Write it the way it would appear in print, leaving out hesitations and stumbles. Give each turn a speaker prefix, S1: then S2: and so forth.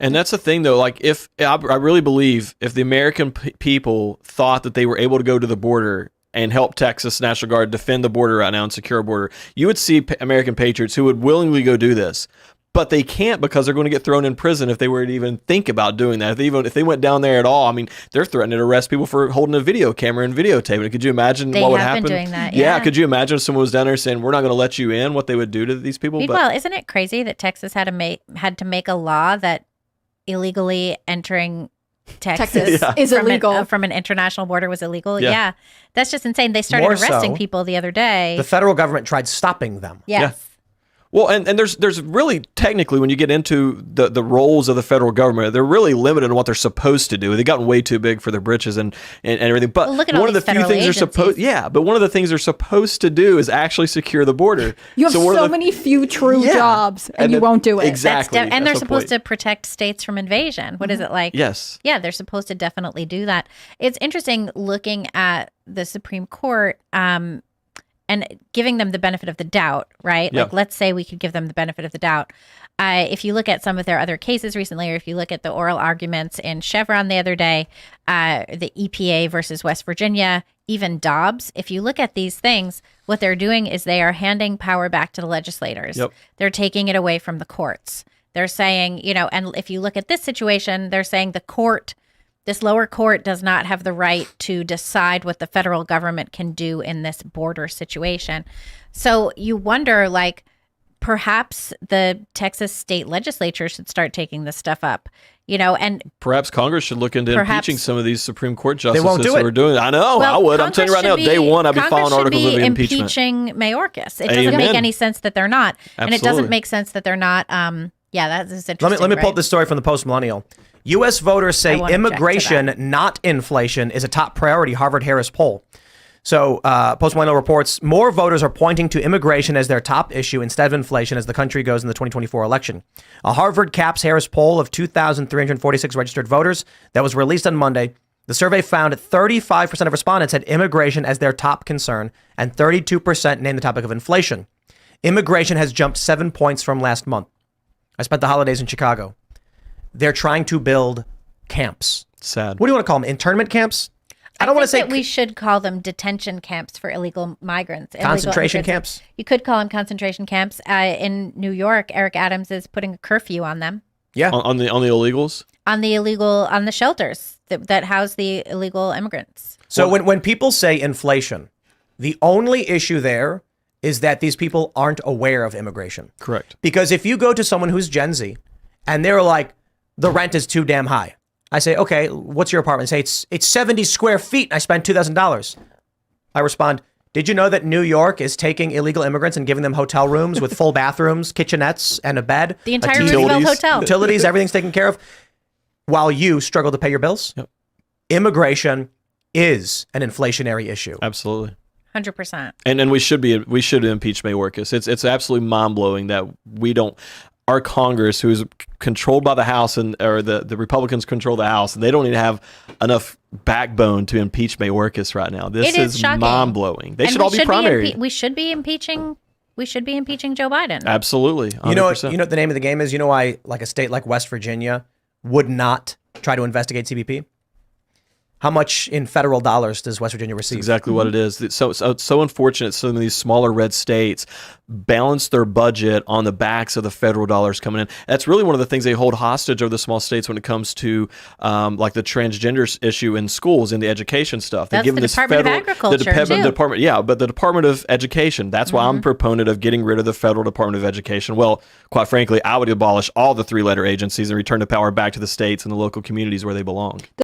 S1: And that's the thing, though. Like, if I really believe if the American people thought that they were able to go to the border and help Texas National Guard defend the border right now and secure a border, you would see American patriots who would willingly go do this. But they can't because they're going to get thrown in prison if they were to even think about doing that. If they went down there at all, I mean, they're threatening to arrest people for holding a video camera and videotaping it. Could you imagine what would happen?
S2: They have been doing that,
S1: yeah. Could you imagine if someone was down there saying, we're not going to let you in, what they would do to these people?
S2: Meanwhile, isn't it crazy that Texas had to make a law that illegally entering Texas
S3: is illegal
S2: from an international border was illegal? Yeah. That's just insane. They started arresting people the other day.
S4: The federal government tried stopping them.
S2: Yes.
S1: Yeah. Well, and there's really, technically, when you get into the roles of the federal government, they're really limited on what they're supposed to do. They've gotten way too big for their britches and everything. But
S2: look at
S1: one
S2: all
S1: of the
S2: these
S1: few
S2: federal
S1: things
S2: agencies.
S1: but one of the things they're supposed to do is actually secure the border.
S3: You have so many few true jobs, and you won't do it.
S1: Exactly.
S2: And they're supposed to protect states from invasion. What is it like?
S1: Yes.
S2: Yeah, they're supposed to definitely do that. It's interesting looking at the Supreme Court and giving them the benefit of the doubt, right?
S1: Yeah.
S2: Like, let's say we could give them the benefit of the doubt. If you look at some of their other cases recently, or if you look at the oral arguments in Chevron the other day, the EPA versus West Virginia, even Dobbs, if you look at these things, what they're doing is they are handing power back to the legislators.
S1: Yep.
S2: They're taking it away from the courts. They're saying, and if you look at this situation, they're saying this lower court does not have the right to decide what the federal government can do in this border situation. So you wonder, like, perhaps the Texas state legislature should start taking this stuff up, and
S1: perhaps Congress should look into impeaching some of these Supreme Court justices who are doing it. I know,
S2: well,
S1: I would. I'm telling you right now, day one, I'd be filing articles of impeachment.
S2: Impeaching Mayorkas. It doesn't make any sense that they're not.
S1: Absolutely.
S2: And it doesn't make sense that they're not. That is interesting.
S4: Let me pull up this story from the Post Millennial. U.S. voters say immigration, not inflation, is a top priority, Harvard-Harris poll. So Post Millennial reports more voters are pointing to immigration as their top issue instead of inflation as the country goes in the 2024 election. A Harvard Harris poll of 2,346 registered voters that was released on Monday. The survey found 35% of respondents had immigration as their top concern, and 32% named the topic of inflation. Immigration has jumped 7 points from last month. I spent the holidays in Chicago. They're trying to build camps.
S1: Sad.
S4: What do you want to call them? Internment camps?
S2: I don't want to say that we should call them detention camps for illegal migrants.
S4: Concentration camps?
S2: You could call them concentration camps. In New York, Eric Adams is putting a curfew on them.
S4: Yeah.
S1: On the illegals?
S2: On the shelters that house the illegal immigrants.
S4: So when people say inflation, the only issue there is that these people aren't aware of immigration.
S1: Correct.
S4: Because if you go to someone who's Gen Z and they're like, the rent is too damn high. I say, okay, what's your apartment? They say, it's 70 square feet. And I spent $2,000. I respond, did you know that New York is taking illegal immigrants and giving them hotel rooms with full bathrooms, kitchenettes, and a bed?
S2: The entire Roosevelt Hotel.
S4: Utilities, everything's taken care of. While you struggle to pay your bills.
S1: Yep. Immigration
S4: is an inflationary issue.
S1: Absolutely.
S2: 100%.
S1: And we should impeach Mayorkas. It's absolutely mind blowing that we don't. Our Congress, who's controlled by the House or the Republicans control the House, and they don't even have enough backbone to impeach Mayorkas right now. This is mind blowing. They should all be primary.
S2: We should be impeaching Joe Biden.
S1: Absolutely. 100%.
S4: You know what the name of the game is? You know why like a state like West Virginia would not try to investigate CBP? How much in federal dollars does West Virginia receive?
S1: That's exactly what it is. It's so unfortunate some of these smaller red states balance their budget on the backs of the federal dollars coming in. That's really one of the things they hold hostage over the small states when it comes to like the transgender issue in schools and the education stuff.
S2: That's the Department of Agriculture,
S1: but the Department of Education. That's why I'm a proponent of getting rid of the federal Department of Education. Well, quite frankly, I would abolish all the three-letter agencies and return the power back to the states and the local communities where they belong.